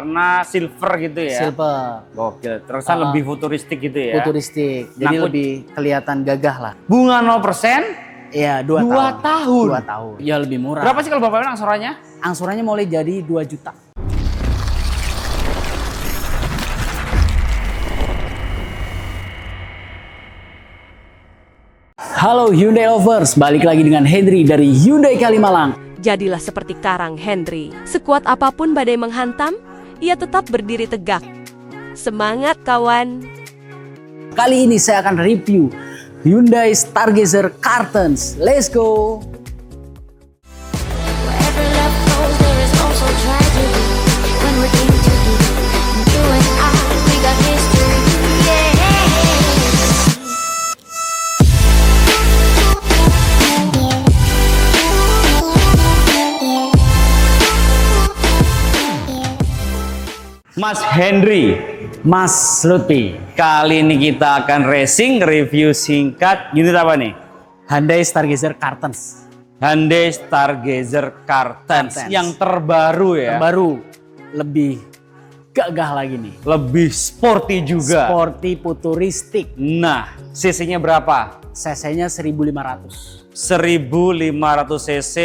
warna silver gitu ya. Silver. Gokil. Terkesan lebih futuristik gitu ya. Futuristik. Jadi lebih kelihatan gagah lah. Bunga 0%. Iya, 2 tahun. 2 tahun. Ya lebih murah. Berapa sih kalau Bapak bilang angsurannya? Angsurannya mulai jadi 2 juta. Halo Hyundai Lovers, balik lagi dengan Henry dari Hyundai Kalimalang. Jadilah seperti karang Henry. Sekuat apapun badai menghantam, ia tetap berdiri tegak. Semangat kawan! Kali ini saya akan review Hyundai Stargazer Cartons. Let's go! Wherever love goes, there is also tragedy. When we're in too deep, you and I, we got history. Yeah. Mas Henry, Mas Lutfi, kali ini kita akan racing review singkat unit apa nih? Hyundai Stargazer Cartons. Hyundai Stargazer Cartons yang terbaru ya. Baru lebih gagah lagi nih. Lebih sporty juga. Sporty futuristik. Nah, cc-nya berapa? CC-nya 1500. 1500 cc,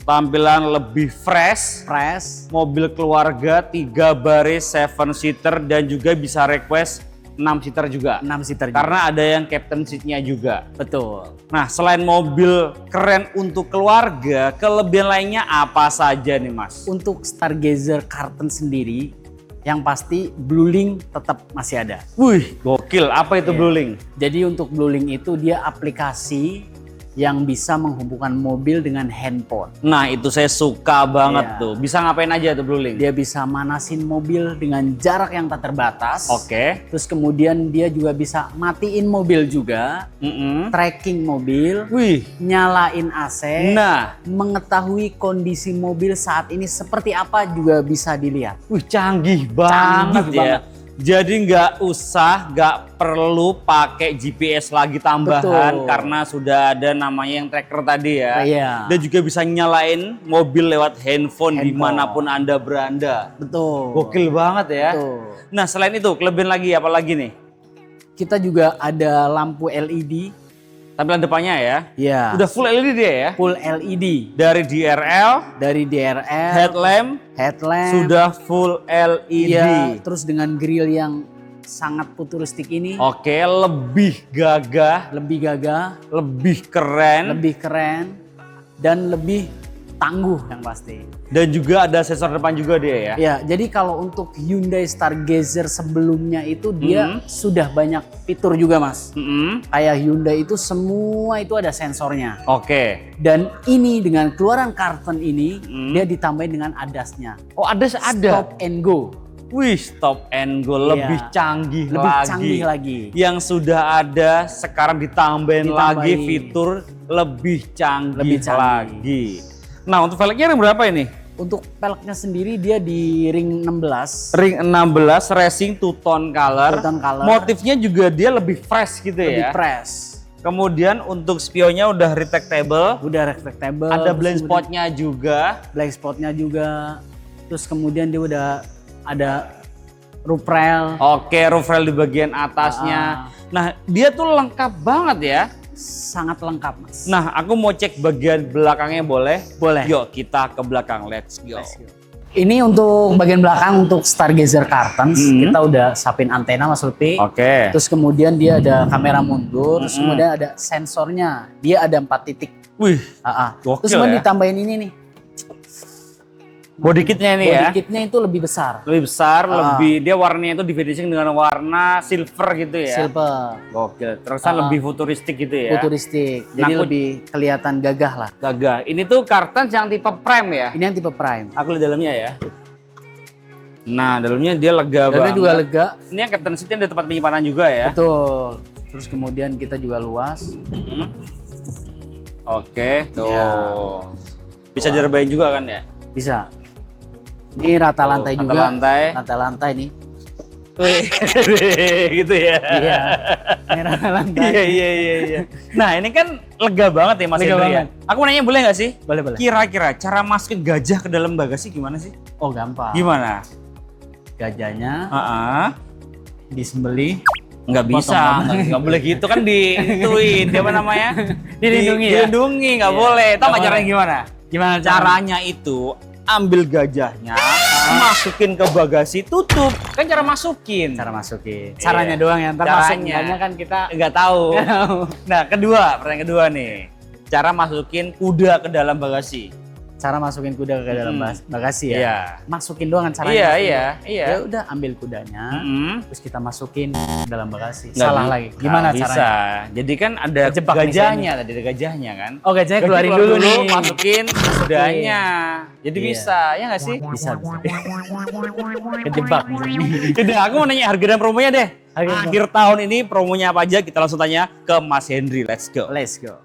tampilan lebih fresh. Fresh. Mobil keluarga 3 baris 7 seater dan juga bisa request 6 seater juga. 6 seater juga. Karena ada yang captain seat-nya juga. Betul. Nah, selain mobil keren untuk keluarga, kelebihan lainnya apa saja nih Mas? Untuk Stargazer Cartons sendiri, yang pasti BlueLink tetap masih ada. Wih, gokil. Apa itu BlueLink? Jadi untuk BlueLink itu dia aplikasi yang bisa menghubungkan mobil dengan handphone. Nah, itu saya suka banget Iya. tuh. Bisa ngapain aja tuh BlueLink? Dia bisa manasin mobil dengan jarak yang tak terbatas. Oke. Terus kemudian dia juga bisa matiin mobil juga, tracking mobil, Wih. nyalain AC, Nah, mengetahui kondisi mobil saat ini seperti apa juga bisa dilihat. wih canggih banget ya. banget. Jadi nggak perlu pakai GPS lagi tambahan. Betul. Karena sudah ada namanya yang tracker tadi ya. Iya. Dan juga bisa nyalain mobil lewat handphone dimanapun Anda berada. Betul. Gokil banget ya. Betul. Nah, selain itu kelebihan lagi apa lagi nih? Kita juga ada lampu LED. Tampilan depannya ya. Ya. Udah full LED dia ya. Full LED. Dari DRL, Dari DRL, headlamp, headlamp. sudah full LED. Iya. Terus dengan grill yang sangat futuristik ini, Oke, lebih gagah, lebih gagah, lebih keren, lebih keren, dan lebih tangguh yang pasti. dan juga ada sensor depan juga dia ya. Ya, jadi kalau untuk Hyundai Stargazer sebelumnya itu dia sudah banyak fitur juga, Mas. Kayak Hyundai itu semua itu ada sensornya. Oke. Dan ini dengan keluaran Carton ini dia ditambahin dengan ADAS-nya. Oh, ada. Stop and go. Wih, stop and go Iya. lebih canggih Lebih lagi. canggih lagi. Yang sudah ada sekarang ditambahin lagi Ditambahin. fitur lebih canggih, Lebih canggih. lagi. Nah, untuk velgnya ring berapa ini? Untuk peleknya sendiri dia di ring 16. Ring 16 racing two tone color. Two tone color. Motifnya juga dia lebih fresh gitu Lebih ya. press. Kemudian untuk spionnya udah retractable. Udah reflectable. Ada terus blind kemudian spotnya juga. Blind spotnya juga. Terus kemudian dia udah ada roof rail. Oke, roof rail di bagian atasnya. Nah, dia tuh lengkap banget ya. Sangat lengkap, Mas. Nah, aku mau cek bagian belakangnya boleh? Boleh. Yuk, kita ke belakang. Let's go. Ini untuk bagian belakang untuk Stargazer Cartons. Kita udah sapin antena, Mas Lutfi. Oke. Terus kemudian dia ada kamera mundur. Terus kemudian ada sensornya. Dia ada 4 titik. Wih, Terus Gokil kemudian ya. ditambahin ini nih. body kitnya ini ya. Body kitnya itu lebih besar. Lebih besar, lebih dia warnanya itu di finishing dengan warna silver gitu ya. Silver. Gokil, terkesan lebih futuristik gitu ya. Futuristik. Jadi Nah, aku- lebih kelihatan gagah lah. Gagah. Ini tuh Cartons yang tipe prime ya. Ini yang tipe prime. Aku lihat dalamnya ya. Nah, dalamnya dia lega Dalamnya banget. juga lega. Ini yang captain seat ada tempat penyimpanan juga ya. Betul. Terus kemudian kita juga luas. Oke, tuh. Ya. Bisa direbahin juga kan ya? Bisa. Ini rata lantai rata juga. lantai. Rata lantai nih. Wih, gitu ya. Iya. Ini rata lantai. Iya. Nah, ini kan lega banget ya Mas Lega Hendri ya. banget. Aku nanya boleh nggak sih? Boleh. Kira-kira cara masukin gajah ke dalam bagasi gimana sih? Oh, gampang. Gimana? gajahnya Heeh. disembelih. Nggak bisa, nggak boleh gitu kan diituin, apa namanya? Dilindungi ya? Dilindungi, nggak Iya. boleh. Tahu nggak Nggak caranya boleh. gimana? Gimana Caranya itu ambil gajahnya, masukin ke bagasi, tutup. Kan cara masukin. Cara masukin. Iya. Caranya doang ya. Ntar Caranya. masuknya kan kita Nggak tahu. Nah, pertanyaan kedua nih. Cara masukin kuda ke dalam bagasi. cara masukin kuda ke dalam bagasi ya. Iya. Masukin doang kan caranya. Iya, masukin iya, doang. iya. Ya udah ambil kudanya, terus kita masukin ke dalam bagasi. Nggak Salah bi- lagi. Gimana nggak bisa. caranya? Jadi kan ada Kejebak nih gajahnya tadi, ada gajahnya kan. Oh, gajahnya Gajah keluarin keluar dulu nih. masukin kudanya. Jadi Iya. bisa, ya nggak sih? Bisa. Kejebak. Udah, aku mau nanya harga dan promonya deh. Harga dan Akhir tahun ini promonya apa aja? Kita langsung tanya ke Mas Henry. Let's go. Let's go.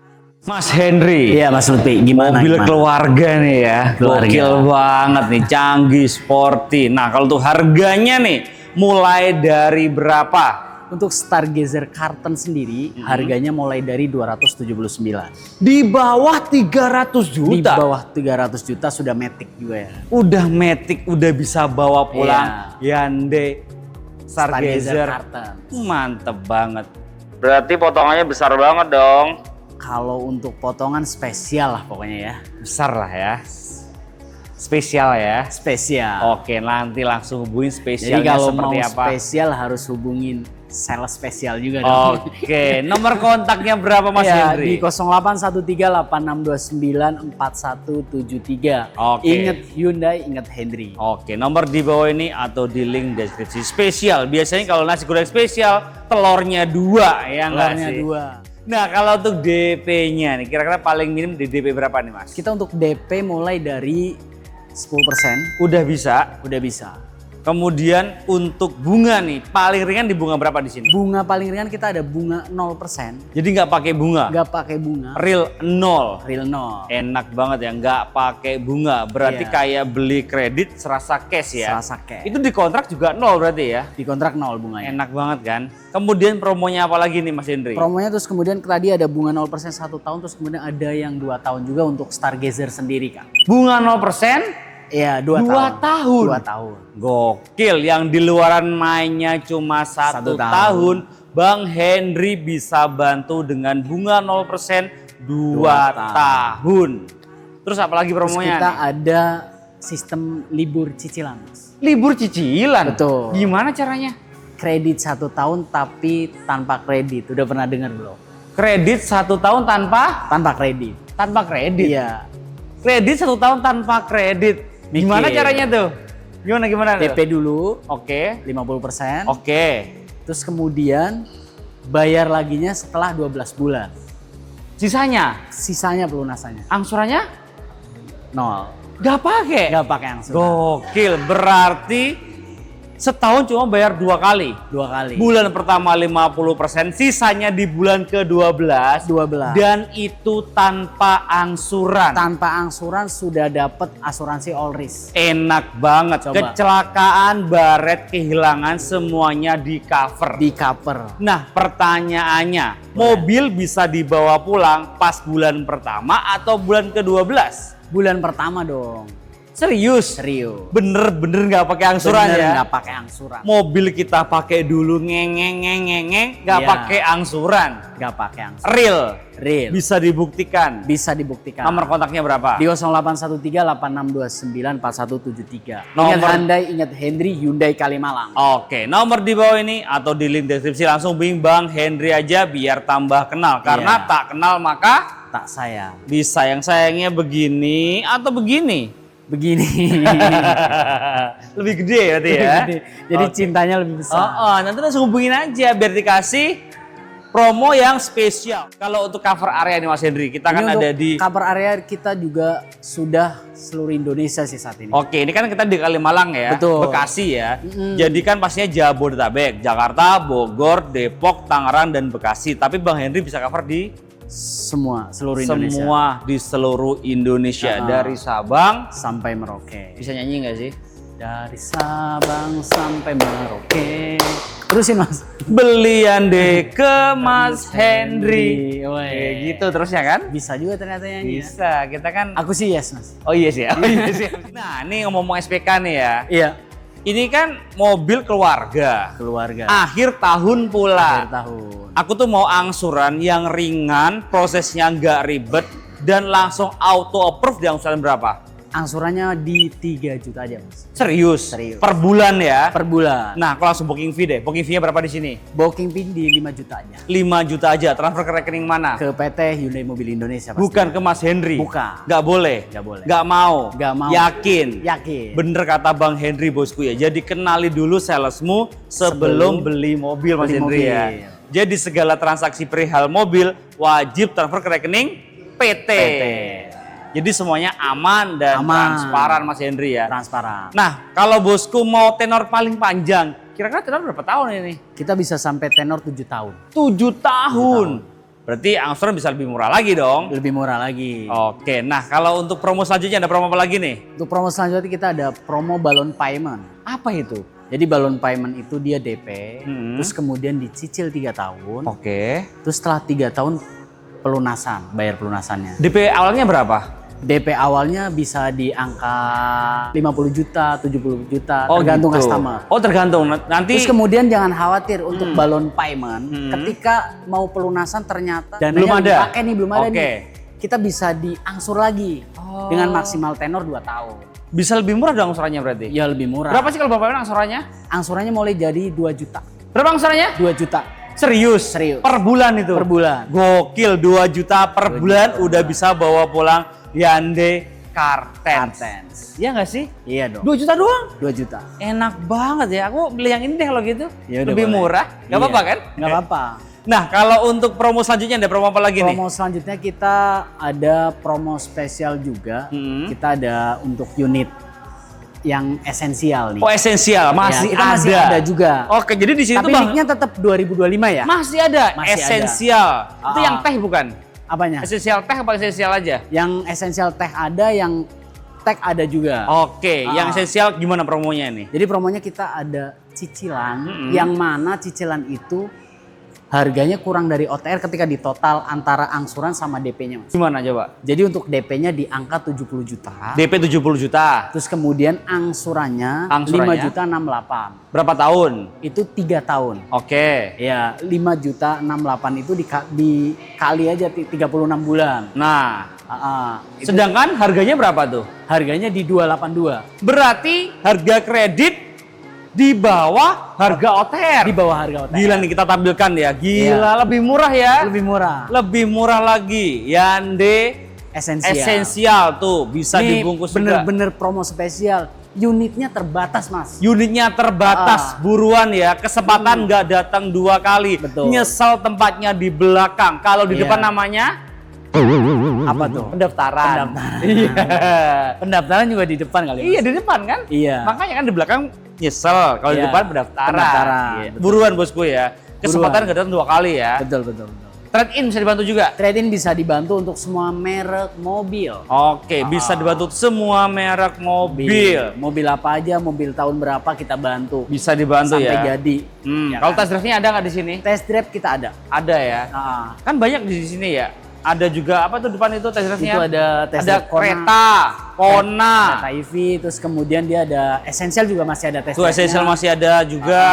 Mas Henry. Iya Mas Lutfi, gimana? Mobil gimana? keluarga nih ya. Keluarga. Gokil banget nih, canggih, sporty. Nah, kalau tuh harganya nih mulai dari berapa? Untuk Stargazer Karten sendiri harganya mulai dari 279. Di bawah 300 Di juta. bawah 300 juta sudah Matic juga ya. Udah Matic, udah bisa bawa pulang. Hyundai Stargazer Stargazer. Karten. Mantep banget. Berarti potongannya besar banget dong. Kalau untuk potongan spesial lah pokoknya ya. Besar lah ya. Spesial ya. Spesial. Oke, nanti langsung hubungin Jadi spesialnya kalau mau seperti apa. spesial harus hubungin sales spesial juga dong. Oke, nomor kontaknya berapa Mas Ya, Henry? di 081386294173. Oke. Ingat Hyundai, ingat Henry. Oke, nomor di bawah ini atau di link deskripsi. Spesial, biasanya kalau nasi goreng spesial, telurnya 2 ya nggak Telurnya sih? 2. Nah, kalau untuk DP-nya nih, kira-kira paling minim di DP berapa nih Mas? Kita untuk DP mulai dari 10% Udah bisa. udah bisa. Kemudian untuk bunga nih, paling ringan di bunga berapa di sini? Bunga paling ringan kita ada bunga 0%. Jadi nggak pakai bunga, Nggak pakai bunga. real 0. Real 0. Enak banget ya, nggak pakai bunga. Berarti Iya. kayak beli kredit serasa cash ya. Serasa cash. Itu di kontrak juga 0 berarti ya. Di kontrak 0 bunganya. Enak banget kan. Kemudian promonya apa lagi nih Mas Henry? Promonya terus kemudian tadi ada bunga 0% 1 tahun, terus kemudian ada yang 2 tahun juga untuk Stargazer sendiri kan. Bunga 0%? Iya, 2 2 tahun. 2 tahun. Gokil, yang di luaran mainnya cuma 1 Satu tahun. Bang Henry bisa bantu dengan bunga 0% 2 tahun. Terus apalagi Terus promonya kita nih? ada sistem libur cicilan, Mas. Libur cicilan? Betul. Gimana caranya? Kredit 1 tahun tapi tanpa kredit. Udah pernah dengar belum? Kredit 1 tahun tanpa Kredit. kredit? Iya. Kredit 1 tahun tanpa kredit. Gimana Mikir. caranya tuh? Gimana tuh? DP dulu Oke. 50%. Oke. Terus kemudian bayar laginya setelah 12 bulan. Sisanya? Sisanya pelunasannya Angsurannya? 0. Gak pakai? Nggak pakai angsuran. Gokil, berarti setahun cuma bayar 2 kali. 2 kali. Bulan pertama 50%, sisanya di bulan ke-12. 12. Dan itu tanpa angsuran. Tanpa angsuran sudah dapat asuransi all risk. Enak banget. Coba. Kecelakaan, baret, kehilangan semuanya di cover. Di cover. Nah, pertanyaannya, mobil bisa dibawa pulang pas bulan pertama atau bulan ke-12? Bulan pertama dong. Serius? Serius. Bener-bener nggak pakai angsuran Bener, ya? nggak pakai angsuran. Mobil kita pakai dulu ngeng nggak Iya. pakai angsuran. Nggak pakai angsuran. Real. Real. Bisa dibuktikan. Bisa dibuktikan. Nomor kontaknya berapa? Di 081386294173. Ingat Nomor- Hyundai, ingat Henry, Hyundai Kalimalang. Oke, nomor di bawah ini atau di link deskripsi langsung hubungi Bang Henry aja biar tambah kenal. Karena Iya. tak kenal maka Tak sayang. disayang-sayangnya begini atau begini. Begini. Lebih gede berarti ya. Jadi Oke. cintanya lebih besar. Nanti langsung hubungin aja biar dikasih promo yang spesial. Kalau untuk cover area nih Mas Henry, kita Ini kan untuk ada di cover area kita juga sudah seluruh Indonesia sih saat ini. Oke, ini kan kita di Kalimalang ya, Betul. Bekasi ya. Jadi kan pastinya Jabodetabek, Jakarta, Bogor, Depok, Tangerang dan Bekasi. Tapi Bang Henry bisa cover di Semua, seluruh Indonesia. semua di seluruh Indonesia Ah. dari Sabang. Sampai Merauke. Bisa nyanyi nggak sih? Dari Sabang sampai Merauke. Terusin Mas. Belian deh ke Mas Henry. Woi. Kayak gitu terusnya kan? Bisa juga ternyata nyanyi. Ya. Bisa, kita kan. Aku sih yes Mas. Oh iya sih. Oh, iya sih. Nah, ini ngomong-ngomong SPK nih ya. Iya. Ini kan mobil keluarga. Akhir tahun pula. Akhir tahun. Aku tuh mau angsuran yang ringan, prosesnya nggak ribet, dan langsung auto approve di angsuran berapa? Angsurannya di 3 juta aja, Mas. Serius? Serius. Per bulan ya? Per bulan. Nah, kalau langsung booking fee deh. Booking fee-nya berapa di sini? Booking fee di 5 juta aja. 5 juta aja. Transfer ke rekening mana? Ke PT Hyundai Mobil Indonesia pasti. Bukan ke Mas Henry? Bukan. Nggak boleh? Nggak boleh. Nggak mau? Nggak mau. Yakin? Yakin. Bener kata Bang Henry bosku ya. Jadi kenali dulu salesmu sebelum beli mobil Mas beli Henry mobil. ya. Jadi segala transaksi perihal mobil wajib transfer ke rekening PT. Jadi semuanya aman dan transparan Mas Henry ya. Transparan. Nah, kalau bosku mau tenor paling panjang, kira-kira tenor berapa tahun ini? Kita bisa sampai tenor 7 tahun. 7 tahun. Berarti angsuran bisa lebih murah lagi dong. Lebih murah lagi. Oke, nah kalau untuk promo selanjutnya ada promo apa lagi nih? Untuk promo selanjutnya kita ada promo balon payment. Apa itu? Jadi balon payment itu dia DP, Hmm. terus kemudian dicicil 3 tahun. Oke. Terus setelah 3 tahun pelunasan, bayar pelunasannya. DP awalnya berapa? DP awalnya bisa di angka 50 juta, 70 juta, tergantung gitu. customer. Oh tergantung, nanti Terus kemudian jangan khawatir untuk balon payment, ketika mau pelunasan ternyata dananya Belum ada? dipakai nih, belum ada Oke. nih. Kita bisa diangsur lagi dengan maksimal tenor 2 tahun. bisa lebih murah dong angsurannya berarti? Ya lebih murah. Berapa sih kalau Bapak angsurannya? Angsurannya mulai jadi 2 juta. Berapa angsurannya? 2 juta Serius? Serius. Per bulan itu? per bulan. Gokil, 2 juta per bulan udah bisa bawa pulang Hyundai Cartens. Cartens. Iya nggak sih? Iya dong. 2 juta doang? 2 juta. Enak banget ya, aku beli yang ini deh kalau gitu. Ya udah lebih boleh. murah, nggak apa-apa kan? Nggak apa-apa. Nah kalau untuk promo selanjutnya ada promo apa lagi nih? Promo selanjutnya kita ada promo spesial juga. Kita ada untuk unit yang esensial nih. Oh esensial, masih kita masih ada juga. Oke, jadi di sini Tapi tuh Bang, nicknya tetap 2025 ya? masih ada Masih ada. esensial. Itu yang teh bukan? Apanya? Esensial teh apa esensial aja? Yang esensial teh ada, yang tech ada juga. Oke, yang esensial gimana promonya nih? Jadi promonya kita ada cicilan, yang mana cicilan itu harganya kurang dari OTR ketika ditotal antara angsuran sama DP-nya, Mas. Gimana coba? Jadi untuk DP-nya di angka 70 juta. DP 70 juta. Terus kemudian angsurannya, Angsurannya? 5 juta 68. Berapa tahun? Itu 3 tahun. Oke. Ya, 5 juta 68 itu dikali aja 36 bulan. Nah, Itu sedangkan harganya berapa tuh? harganya di 282. Berarti harga kredit di bawah harga OTR. Di bawah harga OTR. Gila nih kita tampilkan ya. Gila, lebih murah ya. Lebih murah. Lebih murah lagi. Hyundai esensial tuh bisa Ini dibungkus juga. bener-bener promo spesial. Unitnya terbatas, Mas. Unitnya terbatas, buruan ya. Kesempatan nggak datang 2 kali. Betul. Nyesel tempatnya di belakang. Kalau di Iya. depan namanya Apa tuh? pendaftaran. Pendaftaran. Iya. Pendaftaran juga di depan kali, Mas. Iya di depan kan? Iya. Makanya kan di belakang nyesel. Kalau di Iya. depan pendaftaran. Pendaftaran, Iya. betul. Buruan bosku ya. Kesempatan nggak datang 2 kali ya. Betul, betul, betul. Trade-in bisa dibantu juga. Trade-in bisa dibantu untuk semua merek mobil. Oke, bisa dibantu semua merek mobil. Mobil apa aja, mobil tahun berapa kita bantu. Bisa dibantu Sampai ya. jadi. Ya Kalau kan? test drive-nya ada nggak di sini? Test drive kita ada. Ada ya. Kan banyak di sini ya. Ada juga apa tuh depan itu test drive-nya? Itu ada test Ada drive Kona. kereta, Kona. Kereta EV, terus kemudian dia ada esensial juga masih ada test Tuh drive-nya. esensial masih ada juga.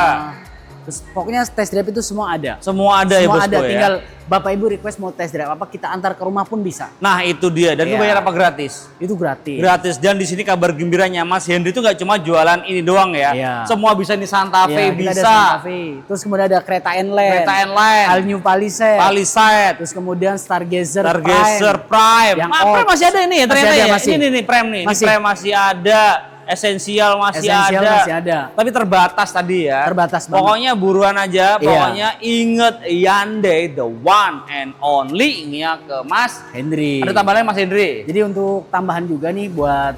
Terus pokoknya test drive itu semua ada. Semua ada ya Semua bosku ada, ya. tinggal Bapak Ibu request mau test drive apa, kita antar ke rumah pun bisa. Nah itu dia. Dan itu Iya. bayar apa gratis? Itu gratis. Gratis. Dan di sini kabar gembiranya Mas Henry itu nggak cuma jualan ini doang ya. Iya. Semua bisa di Santa Fe Iya, kita bisa. ada Santa Fe. Terus kemudian ada kereta N-Line. Kereta N-Line. All New Palisade. Palisade. Terus kemudian Stargazer Stargazer Prime. Yang Prime Oaks. masih ada ini ya ternyata Masih ada, ya. masih. Ini nih Prime nih. Ini Masih. Prime masih ada. Esensial masih Esensial ada. masih ada. Tapi terbatas tadi ya. Terbatas banget. Pokoknya buruan aja. Iya. Pokoknya inget Hyundai the one and only. Ini ya ke Mas. Henry. Ada tambahan Mas Henry. Jadi untuk tambahan juga nih buat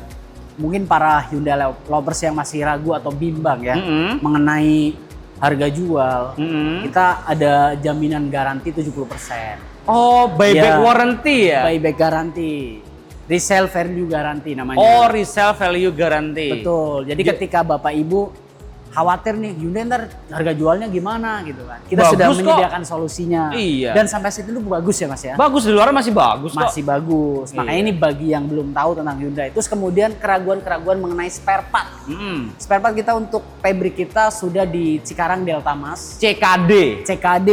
mungkin para Hyundai lovers yang masih ragu atau bimbang ya mengenai harga jual. Kita ada jaminan garansi 70%. Oh, buyback Iya. warranty ya? Buyback garansi. Resale value garansi namanya. Oh, resale value guarantee. Betul. Jadi ketika Bapak Ibu khawatir nih Hyundai ntar harga jualnya gimana gitu kan. Kita Bagus sudah kok. menyediakan solusinya. Iya. Dan sampai situ itu bagus ya Mas ya. Bagus, di luar masih bagus kok. Masih bagus. Makanya Iya. ini bagi yang belum tahu tentang Hyundai. Terus kemudian keraguan-keraguan mengenai spare part. Spare part kita untuk pabrik kita sudah di Cikarang Delta Mas. CKD. CKD.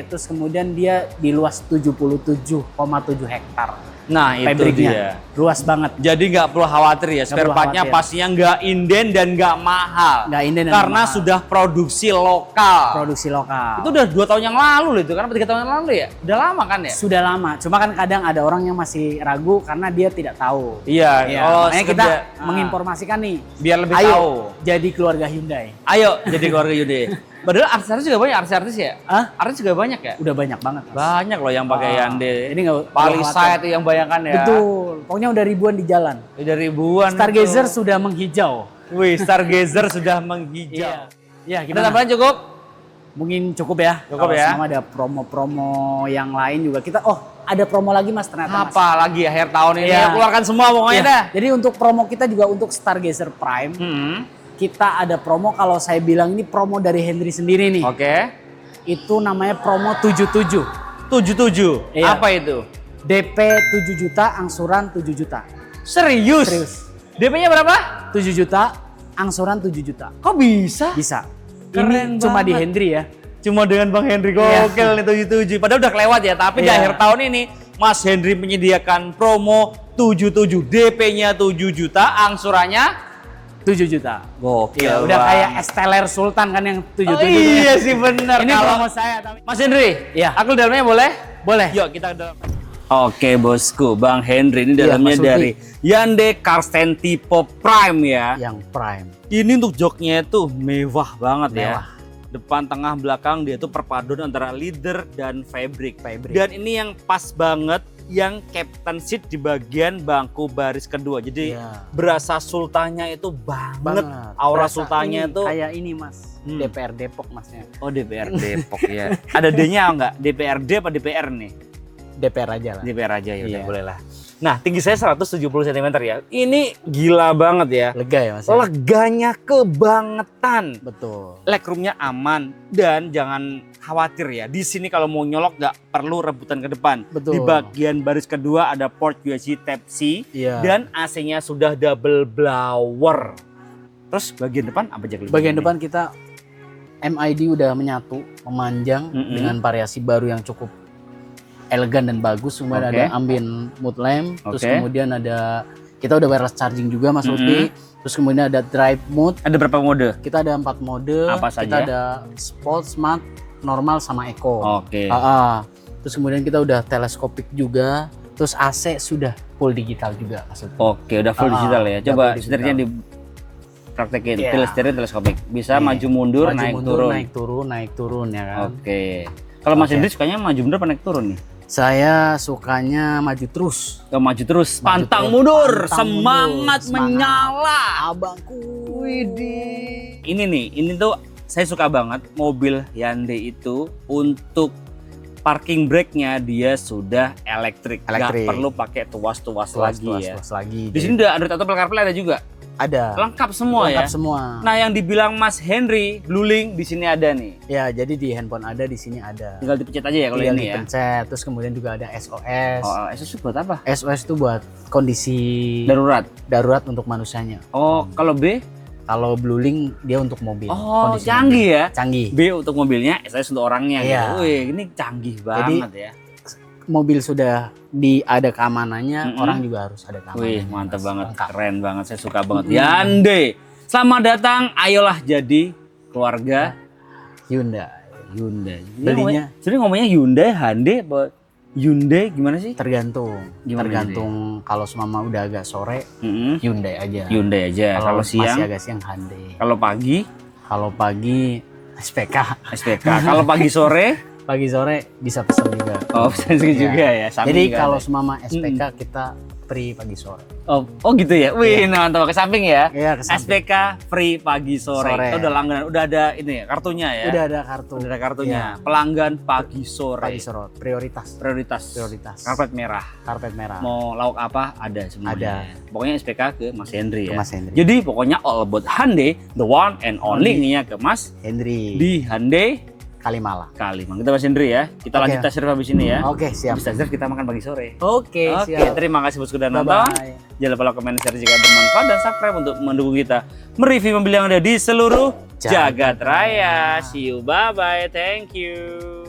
Terus kemudian dia di luas 77,7 hektar. Nah itu Pabriknya. dia. Luas banget. Jadi nggak perlu khawatir ya, spare perlu partnya khawatir. pastinya nggak inden dan nggak mahal. Nggak inden dan karena nggak mahal. sudah produksi lokal. Produksi lokal. Itu udah 2 tahun yang lalu loh itu, karena 3 tahun yang lalu ya. Udah lama kan ya? Sudah lama. Cuma kan kadang ada orang yang masih ragu karena dia tidak tahu. Iya. Ya, Oh, makanya kita sekedar- menginformasikan nih. biar lebih Ayo tahu. jadi keluarga Hyundai. Ayo jadi keluarga Yude. Padahal artis-artis juga banyak, artis-artis ya? Hah? Artis juga banyak ya? Udah banyak banget. Mas. Banyak loh yang pakai Hyundai. Ini nggak Palisade itu yang bayangkan ya. Betul. Pokoknya udah ribuan di jalan. Udah ribuan. Stargazer itu. sudah menghijau. Wih, Stargazer sudah menghijau. Iya, Kita tambahan cukup? Mungkin cukup ya. Cukup Kalau ya. Sama ada promo-promo yang lain juga kita. Oh, ada promo lagi Mas ternyata. Mas. Apa lagi akhir tahun ini? Iya. Keluarkan semua pokoknya Iya. dah. Jadi untuk promo kita juga untuk Stargazer Prime. Kita ada promo, kalau saya bilang ini promo dari Henry sendiri nih. Oke. Itu namanya promo 77. 77. Iya. Apa itu? DP 7 juta, angsuran 7 juta. Serius? Serius. DP-nya berapa? 7 juta, angsuran 7 juta. Kok bisa? Bisa. Keren Ini cuma di banget. Henry ya. Cuma dengan Bang Henry Iya. gokil nih 77. Padahal udah kelewat ya, tapi di Iya. akhir tahun ini Mas Henry menyediakan promo 77. DP-nya 7 juta, angsurannya 7 juta. gokil. Ya, udah banget. kayak Esteller Sultan kan yang 77. Oh, iya sih bener. Ini Kalau- promo saya tapi Mas Henry, Iya. aku dalamnya boleh? boleh. Yuk kita ke dalam. Oke bosku, Bang Henry ini Iya, dalamnya Mas Lutfi. dari Hyundai Carsten tipe Prime ya. Yang Prime. Ini untuk joknya itu mewah banget ya. Mewah. Depan, tengah, belakang dia itu perpaduan antara leather dan fabric. Dan ini yang pas banget, yang captain seat di bagian bangku baris kedua. Jadi Iya. berasa sultannya itu banget. Banget. Aura Berasa sultannya ini, itu. kayak ini Mas. DPR Depok Masnya. Oh DPR Depok ya. Ada D-nya enggak? DPRD apa DPR nih? DPR aja lah. DPR aja ya udah Iya. boleh lah. Nah tinggi saya 170 cm ya. Ini gila banget ya. Lega ya Mas. Leganya kebangetan. Betul. Legroomnya aman dan jangan khawatir ya. Di sini kalau mau nyolok nggak perlu rebutan ke depan. Betul. Di bagian baris kedua ada port USB Type C Iya. dan AC-nya sudah double blower. Terus bagian depan apa aja? Bagian depan kita MID udah menyatu, memanjang dengan variasi baru yang cukup elegan dan bagus. Kemudian Oke. ada ambient mood lamp, terus Oke. kemudian ada kita udah wireless charging juga Mas Lutfi. Terus kemudian ada drive mode. Ada berapa mode? Kita ada 4 mode. Apa Kita saja? ada sport, smart, normal sama eco. Oke. Terus kemudian kita udah teleskopik juga. Terus AC sudah full digital juga Mas Lutfi. Oke, udah full digital ya. udah Coba full digital. setirnya dipraktekin. Iya. Setirnya teleskopik. Bisa Nih, maju mundur, maju naik mundur, turun. naik turun, naik turun ya kan. Oke. Kalau Mas Oke. Hendri sukanya maju mundur apa naik turun nih? Saya sukanya maju terus. Ke maju terus, Maju pantang terus, mundur, pantang semangat mundur, semangat. menyala. Abangku. Widih. Ini nih, ini tuh saya suka banget mobil Hyundai itu untuk parking brake-nya dia sudah elektrik. Elektrik. Nggak perlu pakai tuas-tuas lagi ya. Tuas lagi. Di sini udah Android Auto, Apple CarPlay ada juga. ada. Lengkap semua Lengkap ya. semua. Nah, yang dibilang Mas Henry, Bluelink di sini ada nih. Ya, jadi di handphone ada, di sini ada. Tinggal dipencet aja ya kalau Tinggal ini ya. dipencet. Terus kemudian juga ada SOS. Oh, SOS buat apa? SOS itu buat kondisi Darurat. untuk manusianya. Oh, kalau B? Kalau Bluelink dia untuk mobil. Oh, kondisi canggih mobil. ya. Canggih. B untuk mobilnya, SOS untuk orangnya. Iya. Gitu. Wih, ini canggih banget ya. Mobil sudah ada keamanannya, orang juga harus ada keamanannya. Wih, mantap Mas. banget, Lengkap. keren banget, saya suka banget. Hyundai, selamat datang, ayolah jadi keluarga Hyundai. Hyundai. Belinya- Jadi ngomongnya Hyundai, Hyundai, apa Hyundai gimana sih? Tergantung. Gimana Tergantung kalau semama udah agak sore, Mm-mm. Hyundai aja. Hyundai aja. Kalau masih siang, agak siang Hyundai. kalau pagi Kalau pagi SPK. SPK. Kalau pagi sore, Pagi sore bisa pesen juga. oh bisa Iya. juga ya. Samping Jadi juga kalau ada. semama SPK kita free pagi sore. Oh gitu ya. Wih, mantap, ke samping ya. Iya, ke samping. SPK free pagi sore. Sore. Itu udah langganan, udah ada ini ya, kartunya ya. Udah ada kartu. Udah ada kartunya. Iya. Pelanggan pagi sore. Pagi sore prioritas. Prioritas. Karpet merah. Karpet merah. Mau lauk apa ada semuanya. Ada. Pokoknya SPK ke Mas Hendri Ke ya. Mas Hendri. Jadi pokoknya all about Hyundai, the one and only nih ya ke Mas Hendri di Hyundai Kalimalang. Kalimalang. Kita Mas Hendri ya. Kita lanjut tes drive habis ini ya. Oke, siap. Habis tes drive kita makan pagi sore. Oke, Oke, siap. terima kasih bosku sudah nonton. Bye-bye. Jangan lupa like, komen, share jika bermanfaat dan subscribe untuk mendukung kita mereview mobil yang ada di seluruh jagat raya. See you, bye bye, thank you.